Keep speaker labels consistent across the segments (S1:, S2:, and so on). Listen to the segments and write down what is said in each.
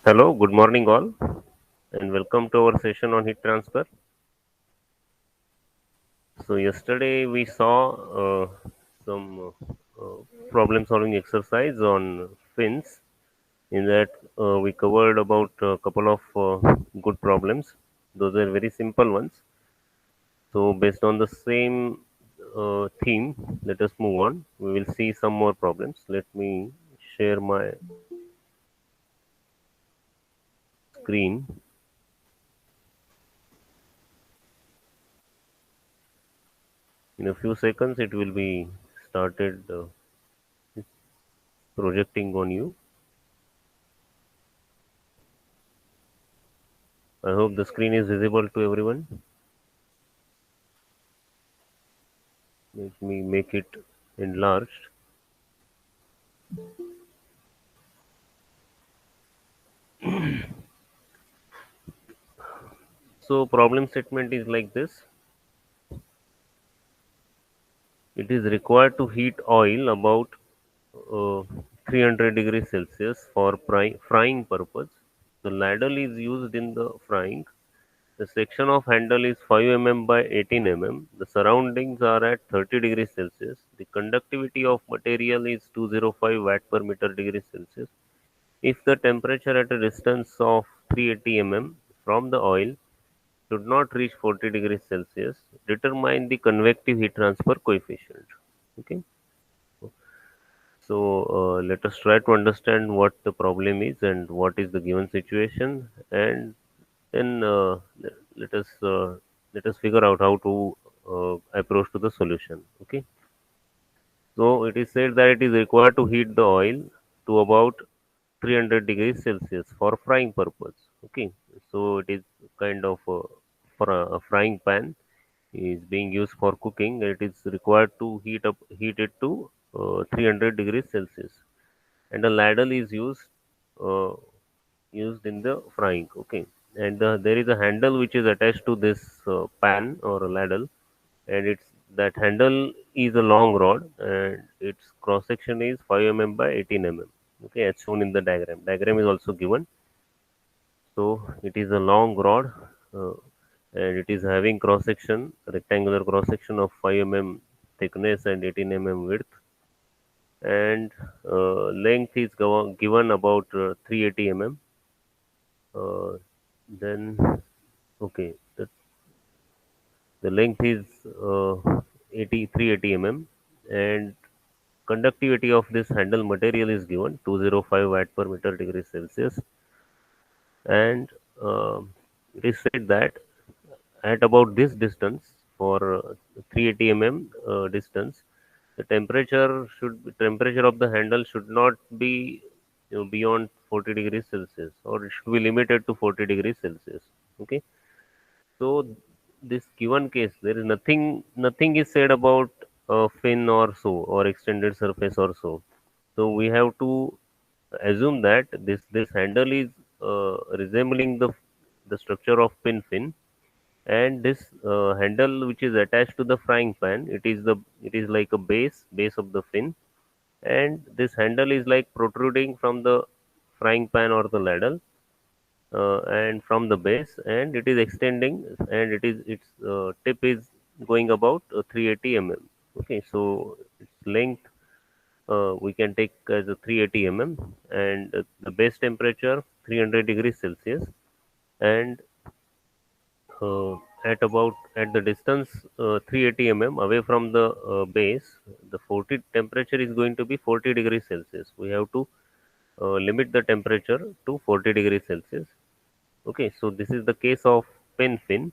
S1: Hello, good morning all, and welcome to our session on heat transfer. So yesterday we saw some problem solving exercise on fins. In that we covered about a couple of good problems. Those are very simple ones. So based on the same theme, let us move on. We will see some more problems. Let me share my screen. In a few seconds, it will be started projecting on you. I hope the screen is visible to everyone. Let me make it enlarged. So problem statement is like this. It is required to heat oil about 300 degrees Celsius for frying purpose. The ladle is used in the frying. The section of handle is 5 mm by 18 mm. The surroundings are at 30 degrees Celsius. The conductivity of material is 205 watt per meter degree Celsius. If the temperature at a distance of 380 mm from the oil should not reach 40 degrees Celsius, determine the convective heat transfer coefficient. Okay, so let us try to understand what the problem is and what is the given situation, and then let us figure out how to approach to the solution. Okay, so it is said that it is required to heat the oil to about 300 degrees Celsius for frying purpose. Okay, so it is kind of for a frying pan is being used for cooking. It is required to heat it to 300 degrees Celsius, and a ladle is uh, used in the frying. Okay, and there is a handle which is attached to this pan or a ladle, and it's that handle is a long rod, and its cross section is 5 mm by 18 mm. Okay, as shown in the diagram. Diagram is also given. So it is a long rod, uh, and it is having cross section, rectangular cross section of 5 mm thickness and 18 mm width, and length is given about 380 mm. Then okay, the length is 380 mm, and conductivity of this handle material is given 205 watt per meter degree Celsius, and it is said that at about this distance for 380 mm distance, the temperature of the handle should not be beyond 40 degrees Celsius, or it should be limited to 40 degrees Celsius. Okay, so this given case, there is nothing is said about fin or so, or extended surface or so. So we have to assume that this handle is resembling the structure of fin, and this handle which is attached to the frying pan, it is like a base of the fin, and this handle is like protruding from the frying pan or the ladle, and from the base, and it is extending, and its tip is going about 380 mm. Okay, so its length we can take as a 380 mm, and the base temperature 300 degrees Celsius, and uh, at the distance 380 mm away from the base, the 40 temperature is going to be 40 degrees Celsius. We have to limit the temperature to 40 degrees Celsius. Okay, so this is the case of pin fin.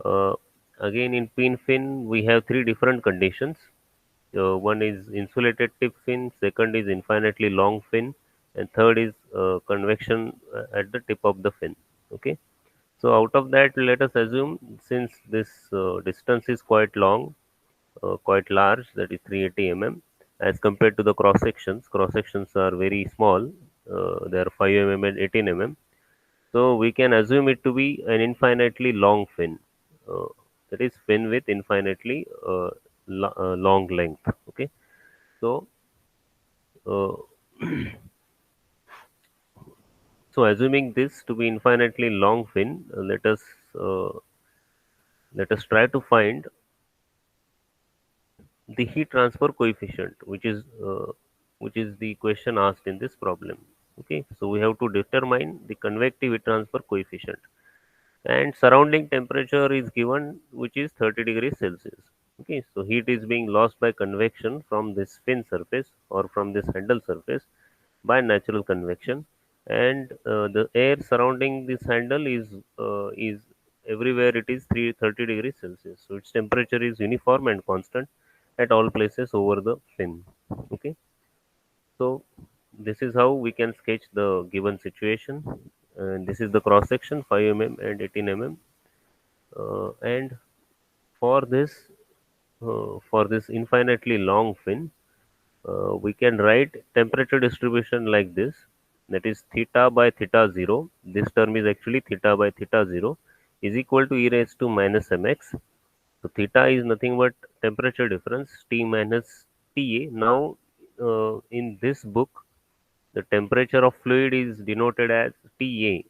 S1: uh, Again, in pin fin we have three different conditions. One is insulated tip fin, second is infinitely long fin, and third is convection at the tip of the fin. Okay, so out of that, let us assume, since this distance is quite long, quite large, that is 380 mm, as compared to the cross sections. Cross sections are very small. They are 5 mm and 18 mm. So we can assume it to be an infinitely long fin. Uh, that is fin with infinitely long length. Okay. So, uh, So assuming this to be infinitely long fin, uh, let us try to find the heat transfer coefficient, which is the question asked in this problem. Okay, so we have to determine the convective heat transfer coefficient, and surrounding temperature is given, which is 30 degrees Celsius. Okay, so heat is being lost by convection from this fin surface or from this handle surface by natural convection, and the air surrounding this handle is everywhere it is 330 degrees Celsius. So its temperature is uniform and constant at all places over the fin. Okay, so this is how we can sketch the given situation, and this is the cross section 5 mm and 18 mm, and for this infinitely long fin, we can write temperature distribution like this, that is theta by theta 0, this term is actually theta by theta 0, is equal to e raised to minus mx. So theta is nothing but temperature difference T minus Ta. Now in this book the temperature of fluid is denoted as Ta,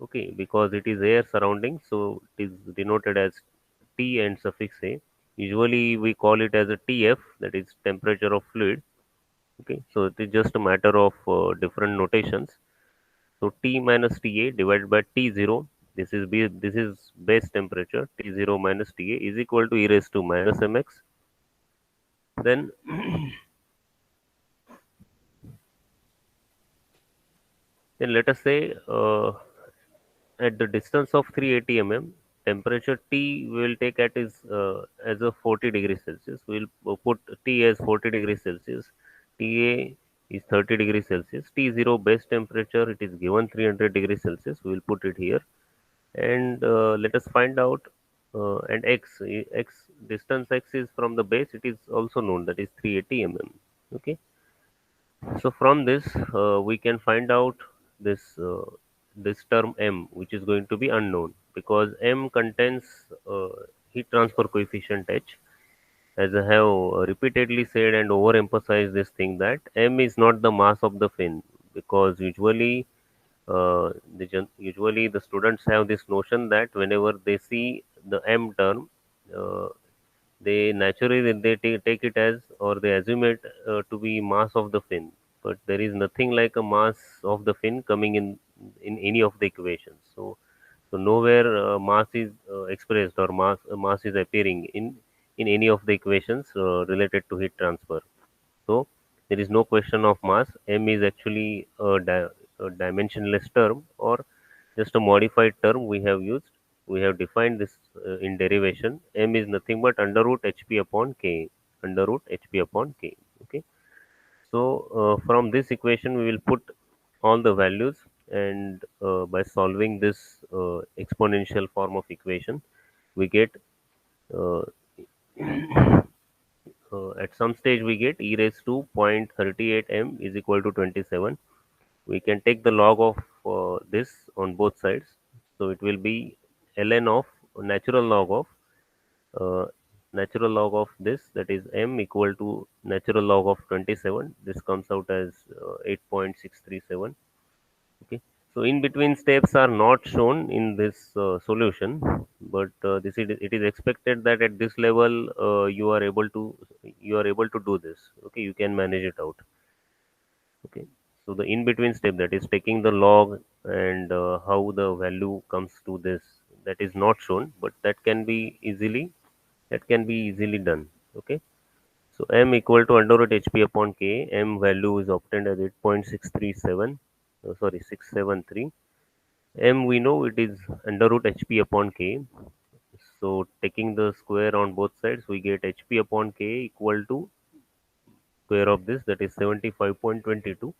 S1: okay, because it is air surrounding, so it is denoted as T and suffix A. Usually we call it as a TF, that is temperature of fluid. Okay, so it is just a matter of different notations. So T minus Ta divided by T0, this is base temperature, T0 minus Ta is equal to e raised to minus mx. Then let us say at the distance of 380 mm, temperature T will take at is as a 40 degrees Celsius. We'll put T as 40 degrees Celsius. Ta is 30 degrees Celsius. T0 base temperature, it is given 300 degrees Celsius. We'll put it here, and let us find out. And x distance x is from the base. It is also known, that is 380 mm. Okay. So from this, we can find out this term m, which is going to be unknown because m contains heat transfer coefficient h. As I have repeatedly said and overemphasized this thing, that m is not the mass of the fin, because usually the students have this notion that whenever they see the m term, uh, they naturally take it as, or they assume it to be mass of the fin, but there is nothing like a mass of the fin coming in any of the equations. So nowhere mass is expressed, or mass is appearing in any of the equations related to heat transfer. So there is no question of mass. M is actually a dimensionless term, or just a modified term we have used. We have defined this in derivation. M is nothing but under root hp upon k. Under root hp upon k. Okay. So from this equation we will put all the values, and by solving this exponential form of equation, we get uh, at some stage we get e raised to 0.38 m is equal to 27. We can take the log of this on both sides, so it will be ln of natural log of uh, this, that is m equal to natural log of 27. This comes out as 8.637. Okay, so in between steps are not shown in this solution, but it is expected that at this level you are able to do this. Okay, you can manage it out. Okay, so the in between step, that is taking the log, and how the value comes to this, that is not shown, but that can be easily done. Okay, so m equal to under root hp upon k. M value is obtained as 8.637, sorry, 673. M we know it is under root hp upon k. So taking the square on both sides, we get hp upon k equal to square of this, that is 75.22.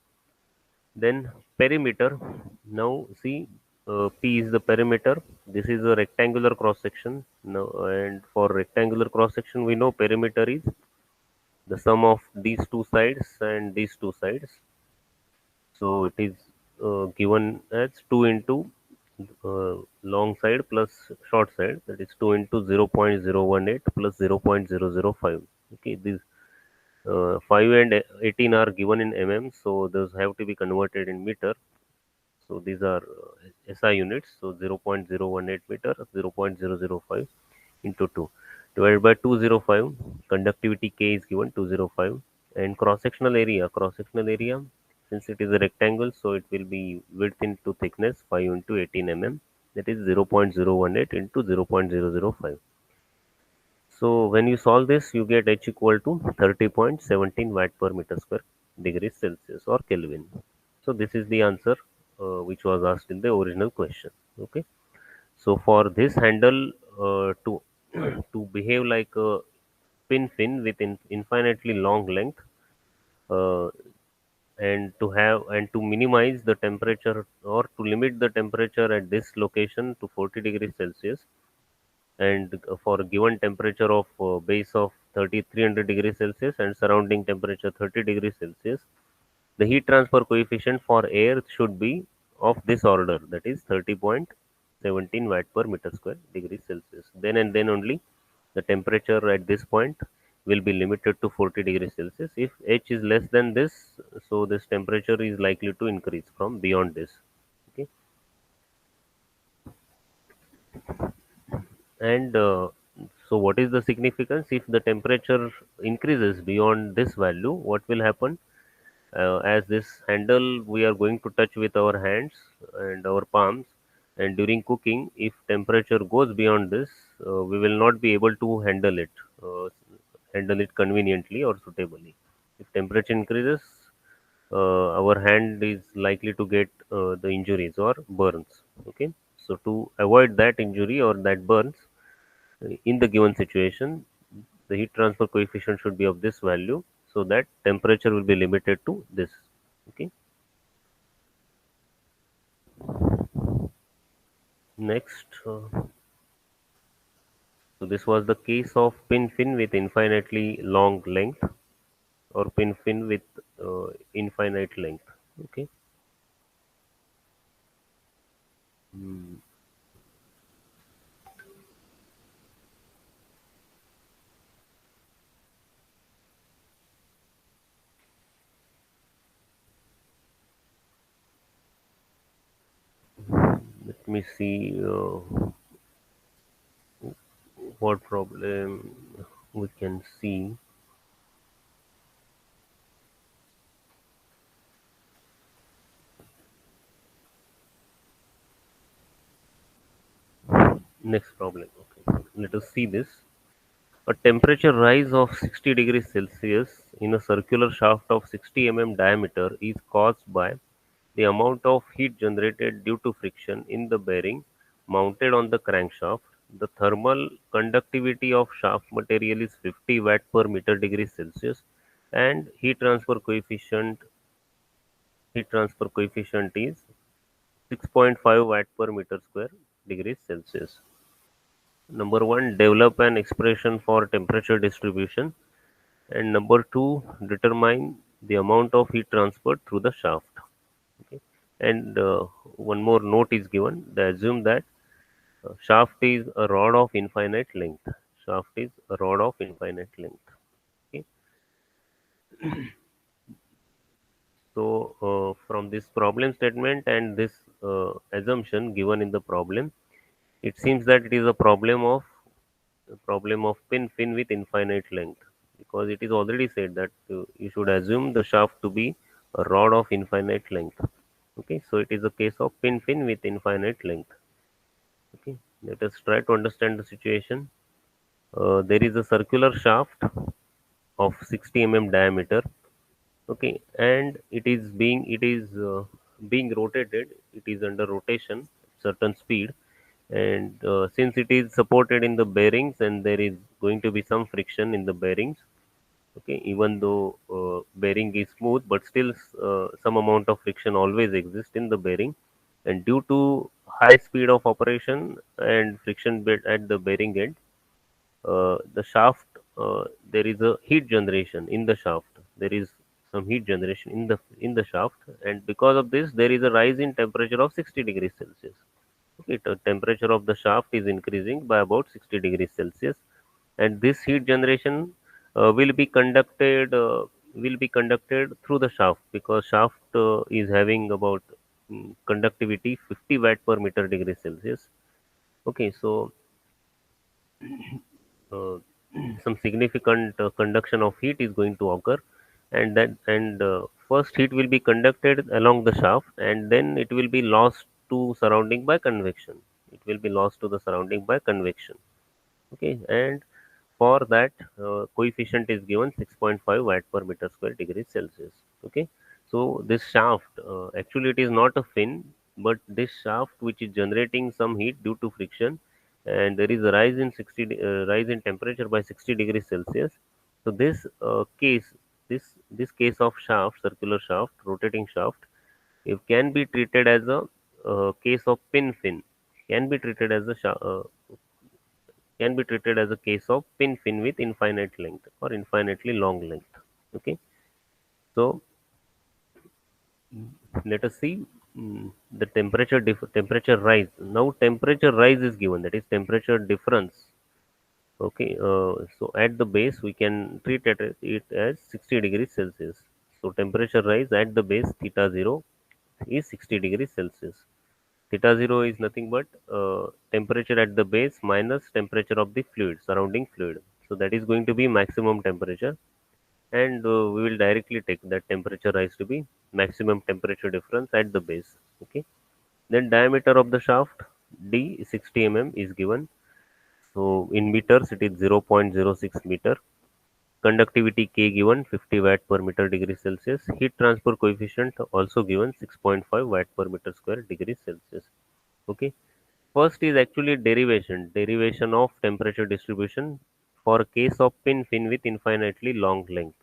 S1: Then perimeter. Now see, P is the perimeter. This is a rectangular cross section. Now, and for rectangular cross section, we know perimeter is the sum of these two sides and these two sides. So it is given as 2 into long side plus short side, that is 2 into 0.018 plus 0.005. Okay, these 5 and 18 are given in mm, so those have to be converted in meter. So these are SI units. So 0.018 meter, 0.005 into 2 divided by 205. Conductivity K is given 205, and cross sectional area, since it is a rectangle, so it will be width into thickness 5 into 18 mm, that is 0.018 into 0.005. So when you solve this, you get H equal to 30.17 watt per meter square degrees Celsius or Kelvin. So this is the answer which was asked in the original question. Okay. So for this handle to to behave like a fin with infinitely long length, uh, and to minimize the temperature or to limit the temperature at this location to 40 degrees Celsius, and for a given temperature of base of 3300 degrees Celsius and surrounding temperature 30 degrees Celsius, the heat transfer coefficient for air should be of this order, that is 30.17 watt per meter square degrees Celsius. Then and then only the temperature at this point will be limited to 40 degrees Celsius. If H is less than this, so this temperature is likely to increase from beyond this. Okay. And so what is the significance? If the temperature increases beyond this value, what will happen? As this handle we are going to touch with our hands and our palms, and during cooking, if temperature goes beyond this, we will not be able to uh, handle it conveniently or suitably. If temperature increases, our hand is likely to get the injuries or burns. Okay, so to avoid that injury or that burns, in the given situation, the heat transfer coefficient should be of this value, so that temperature will be limited to this. Okay. Next, so this was the case of pin fin with infinitely long length, or pin fin with infinite length. Okay. Hmm. Let me see what problem we can see. Next problem. Okay. Let us see this. A temperature rise of 60 degrees Celsius in a circular shaft of 60 diameter is caused by the amount of heat generated due to friction in the bearing mounted on the crankshaft. The thermal conductivity of shaft material is 50 watt per meter degree Celsius, and heat transfer coefficient is 6.5 watt per meter square degrees Celsius. Number one, develop an expression for temperature distribution, and number two, determine the amount of heat transferred through the shaft. Okay. And one more note is given. They assume that shaft is a rod of infinite length. Shaft is a rod of infinite length. Okay. So from this problem statement and this assumption given in the problem, it seems that it is a problem of pin with infinite length, because it is already said that you should assume the shaft to be a rod of infinite length. Okay, so it is a case of pin with infinite length. Okay, let us try to understand the situation. There is a circular shaft of 60 diameter. Okay, and it is being rotated. It is under rotation, certain speed, and since it is supported in the bearings, and there is going to be some friction in the bearings. Okay, even though bearing is smooth, but still some amount of friction always exists in the bearing, and due to high speed of operation and friction bit at the bearing end, the shaft, there is a heat generation in the shaft. There is some heat generation in the shaft, and because of this, there is a rise in temperature of 60 degrees Celsius. Okay, the temperature of the shaft is increasing by about 60 degrees Celsius, and this heat generation uh, will be conducted uh, will be conducted through the shaft, because shaft is having about conductivity 50 watt per meter degree Celsius. Okay, so uh, some significant conduction of heat is going to occur, and first heat will be conducted along the shaft, and then it will be lost to surrounding by convection. It will be lost to the surrounding by convection. Okay, and for that, coefficient is given 6.5 watt per meter square degree Celsius. Okay, so this shaft, actually it is not a fin, but this shaft which is generating some heat due to friction, and there is a rise in rise in temperature by 60 degrees Celsius. So this case of shaft, circular shaft, rotating shaft, it can be treated as a case of pin fin. Can be treated as a can be treated as a case of pin fin with infinite length or infinitely long length. Okay, so let us see the temperature rise. Now temperature rise is given, that is temperature difference. Okay, so at the base we can treat it as 60 degrees Celsius. So temperature rise at the base theta 0 is 60 degrees Celsius. Theta 0 is nothing but temperature at the base minus temperature of the fluid, surrounding fluid. So that is going to be maximum temperature, and we will directly take that temperature rise to be maximum temperature difference at the base. Okay. Then diameter of the shaft D 60 mm is given. So in meters it is 0.06 meter. Conductivity K given 50 watt per meter degree Celsius. Heat transfer coefficient also given 6.5 watt per meter square degree Celsius. Okay. First is actually derivation of temperature distribution for a case of pin fin with infinitely long length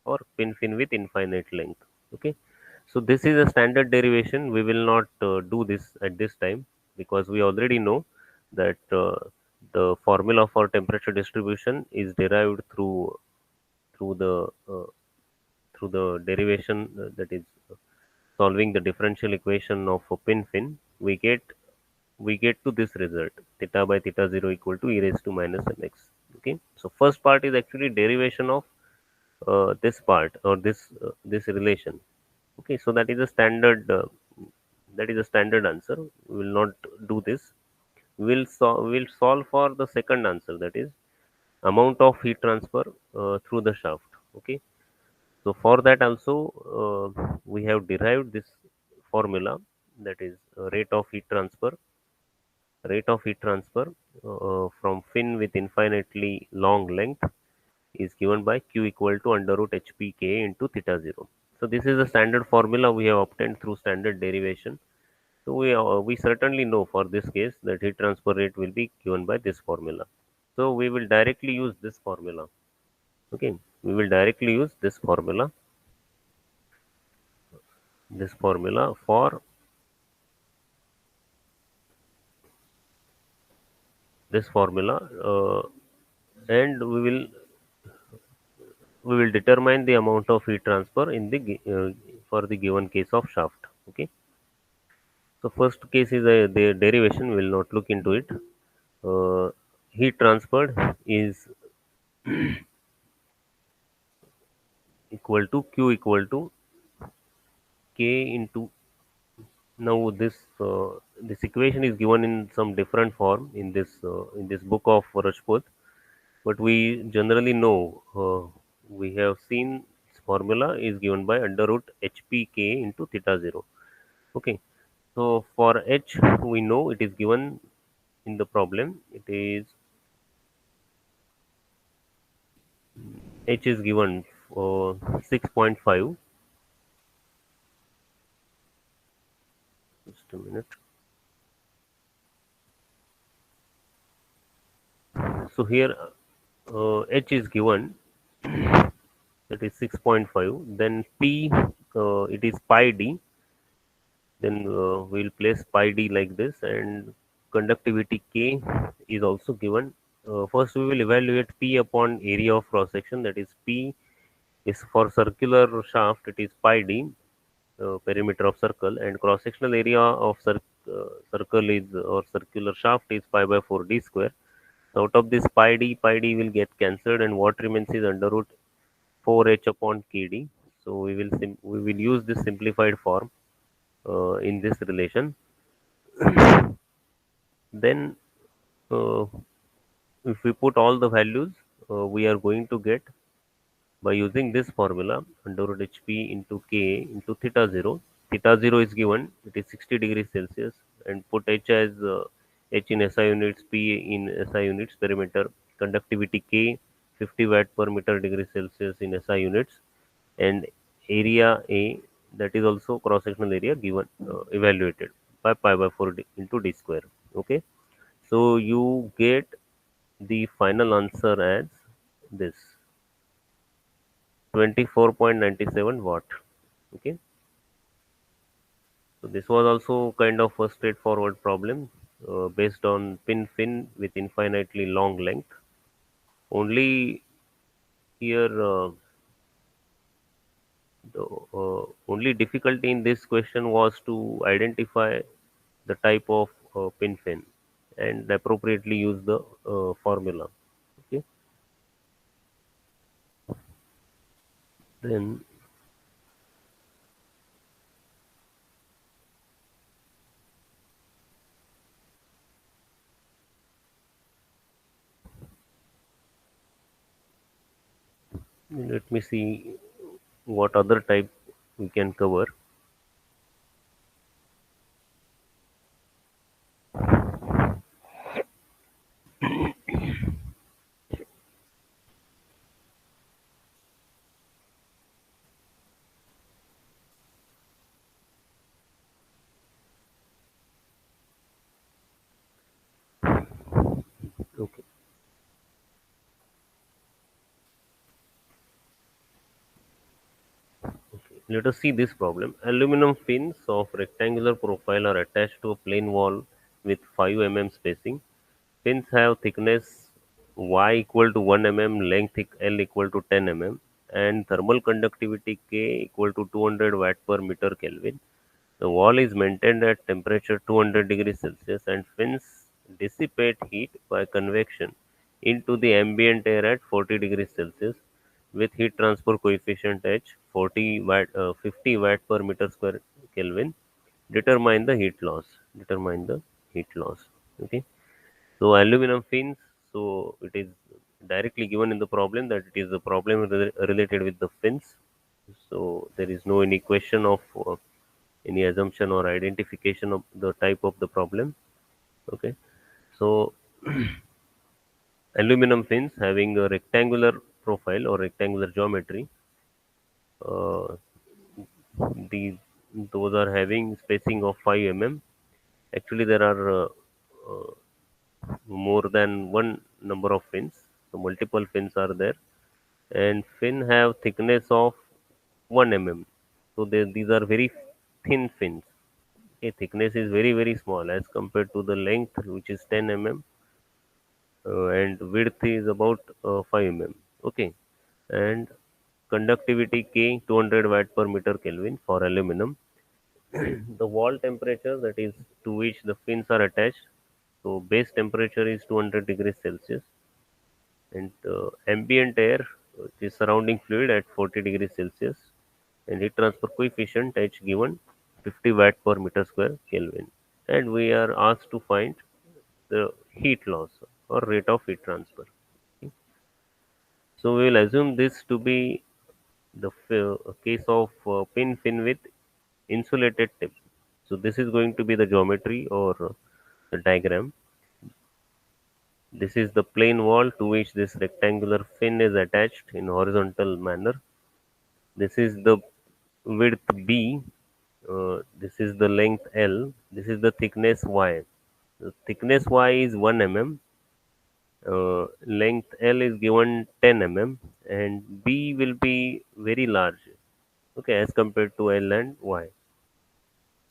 S1: or pin fin with infinite length. Okay, so this is a standard derivation. We will not do this at this time because we already know that the formula for temperature distribution is derived through the uh, through the derivation, that is solving the differential equation of a pin fin. We get to this result, theta by theta 0 equal to e raised to minus mx. Okay, so first part is actually derivation of this part or this relation. Okay, so that is a standard answer. We will not do this. We'll solve for the second answer, that is amount of heat transfer through the shaft. Okay, so for that also we have derived this formula, that is rate of heat transfer from fin with infinitely long length is given by q equal to under root hpk into theta 0. So this is the standard formula we have obtained through standard derivation. So we certainly know for this case that heat transfer rate will be given by this formula. So we will directly use this formula. Okay, we will directly use this formula for this formula, and we will determine the amount of heat transfer in for the given case of shaft. Okay, so first case is the derivation. We will not look into it. Heat transferred is equal to q equal to k into, now this equation is given in some different form in this book of Rajput, but we generally know, we have seen this formula is given by under root hpk into theta 0. Okay, so for h we know it is given in the problem. It is h is given for 6.5. Just a minute. So here h is given, that is 6.5. Then p, it is pi d. Then we'll place pi d like this, and conductivity k is also given. First we will evaluate p upon area of cross section, that is p is for circular shaft, it is pi d, perimeter of circle, and cross sectional area of circle is, or circular shaft is pi by 4 d square. So out of this pi d will get cancelled, and what remains is under root 4h upon kd. So we will use this simplified form. in this relation, then uh, if we put all the values, we are going to get, by using this formula, under root hp into k into theta 0. Theta 0 is given, it is 60 degrees Celsius, and put h as h in SI units, p in SI units, perimeter, conductivity k 50 watt per meter degree Celsius in SI units, and area A, that is also cross sectional area, given evaluated by pi by 4 into d square. Okay, so you get the final answer as this 24.97 watt. Okay, so this was also kind of a straightforward problem based on pin fin with infinitely long length. Only here, the only difficulty in this question was to identify the type of pin fin and appropriately use the formula. Okay, then let me see what other type we can cover. Okay, let us see this problem. Aluminum fins of rectangular profile are attached to a plain wall with 5 mm spacing. Fins have thickness y equal to 1 mm, length L equal to 10 mm, and thermal conductivity K equal to 200 watt per meter Kelvin. The wall is maintained at temperature 200 degrees Celsius, and fins dissipate heat by convection into the ambient air at 40 degrees Celsius with heat transfer coefficient H 50 watt per meter square Kelvin. Determine the heat loss. Determine the heat loss. Okay. So aluminum fins. So it is directly given in the problem that it is a problem related with the fins. So there is no any question of any assumption or identification of the type of the problem. Okay, so aluminum fins having a rectangular profile or rectangular geometry, uh, these those are having spacing of 5 mm. Actually there are uh, more than one number of fins, so multiple fins are there, and fin have thickness of 1 mm. So these are very thin fins. Okay, thickness is very very small as compared to the length, which is 10 mm, and width is about 5 mm. Okay, and conductivity K 200 watt per meter Kelvin for aluminum. The wall temperature, that is to which the fins are attached, so base temperature is 200 degrees Celsius, and ambient air, which is surrounding fluid, at 40 degrees Celsius, and heat transfer coefficient H given 50 watt per meter square Kelvin, and we are asked to find the heat loss or rate of heat transfer. Okay. So we will assume this to be the case of pin fin with insulated tip. So this is going to be the geometry or the diagram. This is the plane wall to which this rectangular fin is attached in horizontal manner. This is the width B. This is the length L. This is the thickness Y. The thickness Y is 1 mm. Length L is given 10 mm, and B will be very large, okay, as compared to L and Y.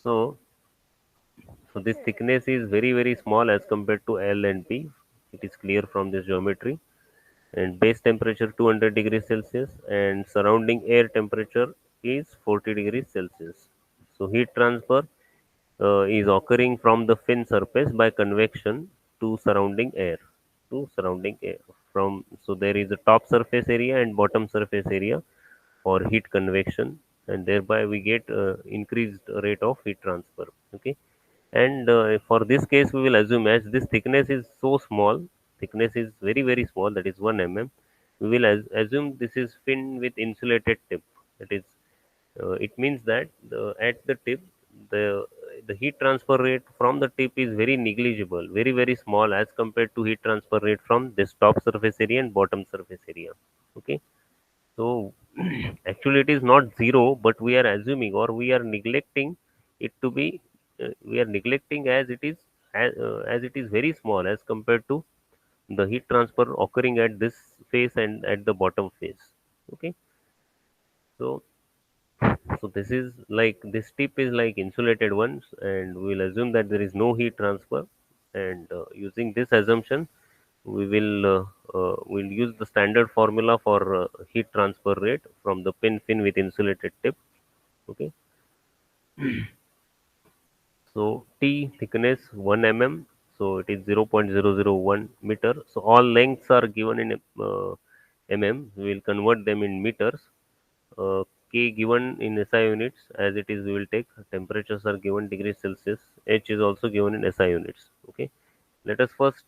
S1: So this thickness is very very small as compared to L and B. It is clear from this geometry. And base temperature 200 degrees Celsius, and surrounding air temperature is 40 degrees Celsius. So heat transfer is occurring from the fin surface by convection to surrounding air, to surrounding air from, so there is a top surface area and bottom surface area for heat convection, and thereby we get increased rate of heat transfer. Okay, and for this case we will assume, as this thickness is so small, thickness is very very small, that is 1 mm, we will assume this is fin with insulated tip. That is, it means that at the tip, the the heat transfer rate from the tip is very negligible, very very small as compared to heat transfer rate from this top surface area and bottom surface area. Okay, so actually it is not zero, but we are assuming, or we are neglecting it to be. We are neglecting as it is, as it is very small as compared to the heat transfer occurring at this face and at the bottom face. Okay, so so this is like, this tip is like insulated ones, and we will assume that there is no heat transfer. And using this assumption, we will use the standard formula for heat transfer rate from the pin fin with insulated tip. Okay, so T thickness 1 mm, so it is 0.001 meter. So all lengths are given in mm. We will convert them in meters. K given in SI units, as it is we will take. Temperatures are given degrees Celsius. H is also given in SI units. Okay. Let us first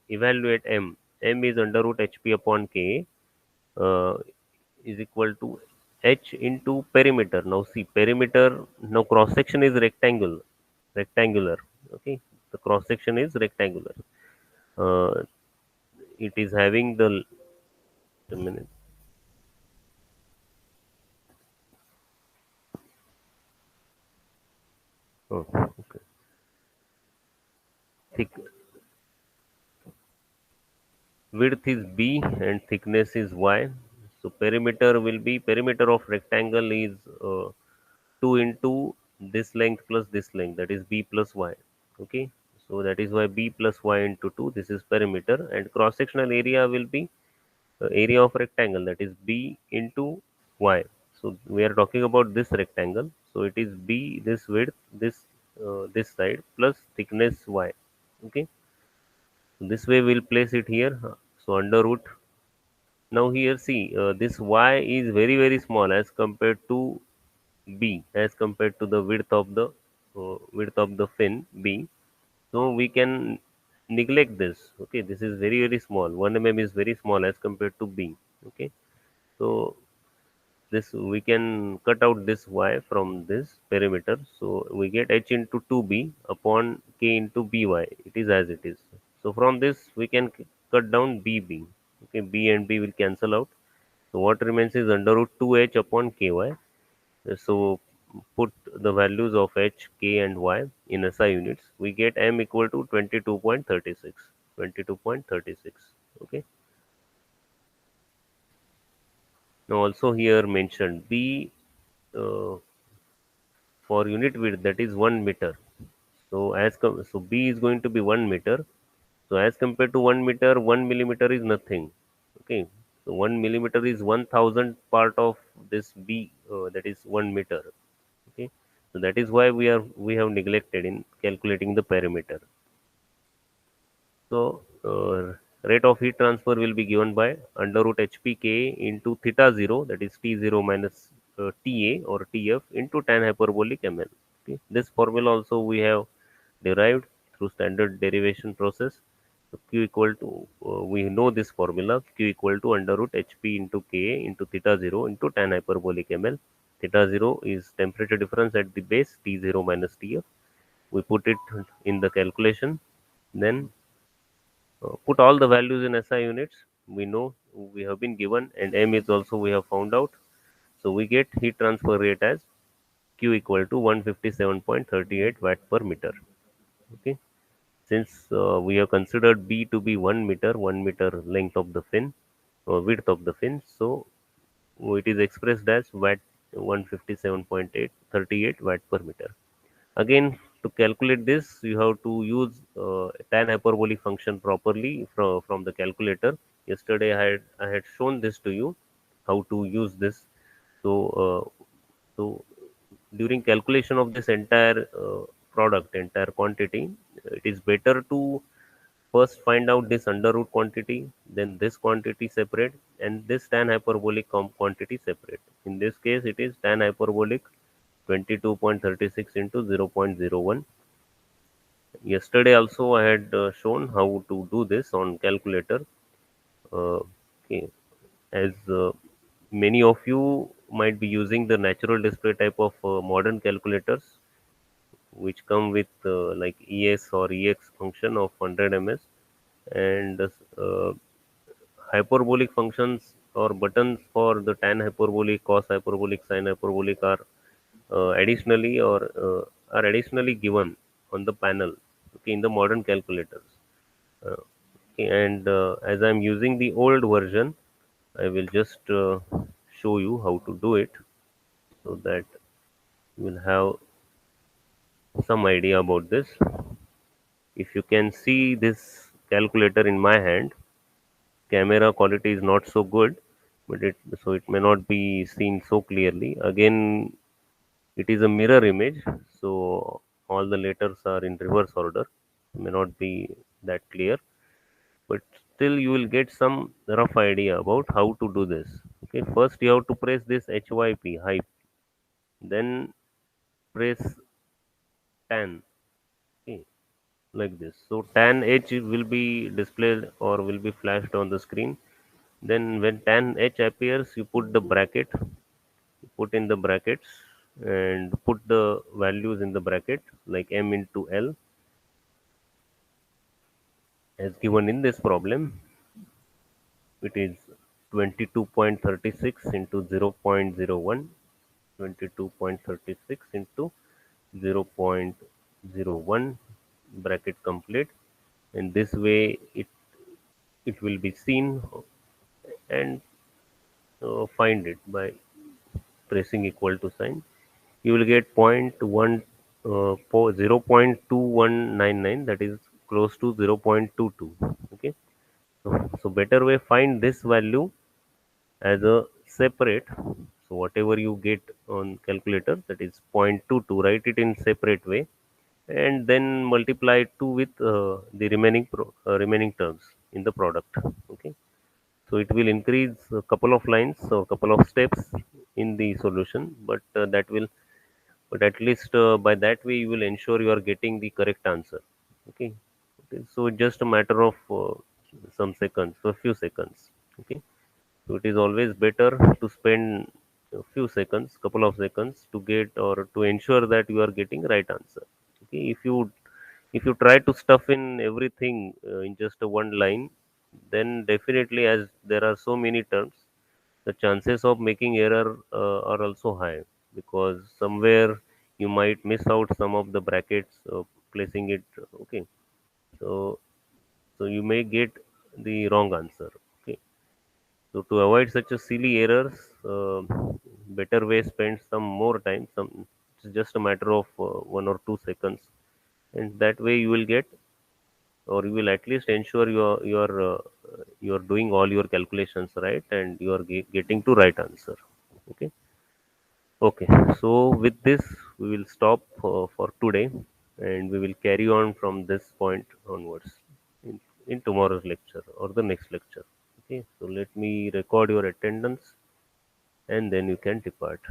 S1: evaluate M. M is under root HP upon K, is equal to H into perimeter. Now see, perimeter, now cross section is rectangular. Okay, the cross section is rectangular. Uh, it is having the minute. Oh, okay. Thick width is B and thickness is Y. So perimeter of rectangle is 2 into this length plus this length, that is B plus Y. Okay, so that is why B plus Y into 2, this is perimeter, and cross sectional area will be area of rectangle, that is B into Y. So we are talking about this rectangle, so it is B, this width, this side, plus thickness Y. Okay, so this way we'll place it here. So under root, now here see, this Y is very very small as compared to B, as compared to the width of the fin B. So we can neglect this. Okay, this is very very small. 1 mm is very small as compared to B. Okay, so this we can cut out this Y from this perimeter. So we get H into 2B upon K into BY. It is as it is. So from this we can cut down BB. Okay, B and B will cancel out. So what remains is under root 2H upon KY. So put the values of H, K and Y in SI units. We get M equal to 22.36. 22.36. Okay. Now also here mentioned B, uh, for unit width, that is 1 meter. So so B is going to be 1 meter. So as compared to 1 meter, 1 millimeter is nothing. Okay. So 1 millimeter is 1,000 part of this B, that is 1 meter. Okay, so that is why we have neglected in calculating the perimeter. So rate of heat transfer will be given by under root hpk into theta 0, that is t 0 minus ta or tf into tan hyperbolic ml. Okay, this formula also we have derived through standard derivation process. So q equal to, we know this formula, q equal to under root hp into ka into theta 0 into tan hyperbolic ml. Theta 0 is temperature difference at the base, T 0 minus Tf. We put it in the calculation, then put all the values in SI units. We know we have been given, and M is also we have found out. So we get heat transfer rate as Q equal to 157.38 watt per meter. Okay. Since we have considered B to be 1 meter, 1 meter length of the fin or width of the fin, so it is expressed as watt 157.838 watt per meter. Again, to calculate this, you have to use tan hyperbolic function properly from the calculator. Yesterday, I had shown this to you, how to use this. So, so during calculation of this entire product, entire quantity, it is better to first find out this under root quantity, then this quantity separate, and this tan hyperbolic quantity separate. In this case, it is tan hyperbolic 22.36 into 0.01. Yesterday also I had shown how to do this on calculator. Okay, as many of you might be using the natural display type of modern calculators, which come with like ES or EX function of 100 ms, and hyperbolic functions or buttons for the tan hyperbolic, cos hyperbolic, sin hyperbolic are additionally given on the panel, okay, in the modern calculators. Uh, okay, and as I'm using the old version, I will just show you how to do it so that you will have some idea about this. If you can see this calculator in my hand, camera quality is not so good, but it may not be seen so clearly. Again, it is a mirror image, so all the letters are in reverse order. May not be that clear, but still you will get some rough idea about how to do this. Okay, first you have to press this HYP hype, then press tan. Okay, like this. So tan H will be displayed or will be flashed on the screen. Then when tan H appears, you put the bracket, put in the brackets and put the values in the bracket like m into L as given in this problem. It is 22.36 into 0.01, 22.36 into 0.01, bracket complete, and this way it will be seen, and find it by pressing equal to sign. You will get 0.2199, that is close to 0.22. Okay, so better way, find this value as a separate. So whatever you get on calculator, that is 0.22, write it in separate way, and then multiply 2 with the remaining terms in the product. Okay, so it will increase a couple of lines or couple of steps in the solution, but at least by that way you will ensure you are getting the correct answer. Okay, okay, so just a matter of some seconds, a few seconds. Okay, so it is always better to spend a few seconds, couple of seconds, to get or to ensure that you are getting right answer. Okay, if you try to stuff in everything in just a one line, then definitely, as there are so many terms, the chances of making error are also high, because somewhere you might miss out some of the brackets, placing it. Okay, so you may get the wrong answer. Okay, so to avoid such a silly errors, better way, spend some more time. It's just a matter of 1 or 2 seconds, and that way you will get, or you will at least ensure you are doing all your calculations right, and you are getting to right answer. Okay, okay, so with this we will stop for today, and we will carry on from this point onwards in tomorrow's lecture or the next lecture. Okay, so let me record your attendance, and then you can depart.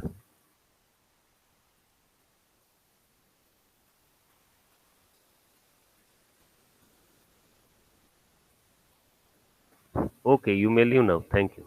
S1: Okay, you may leave now. Thank you.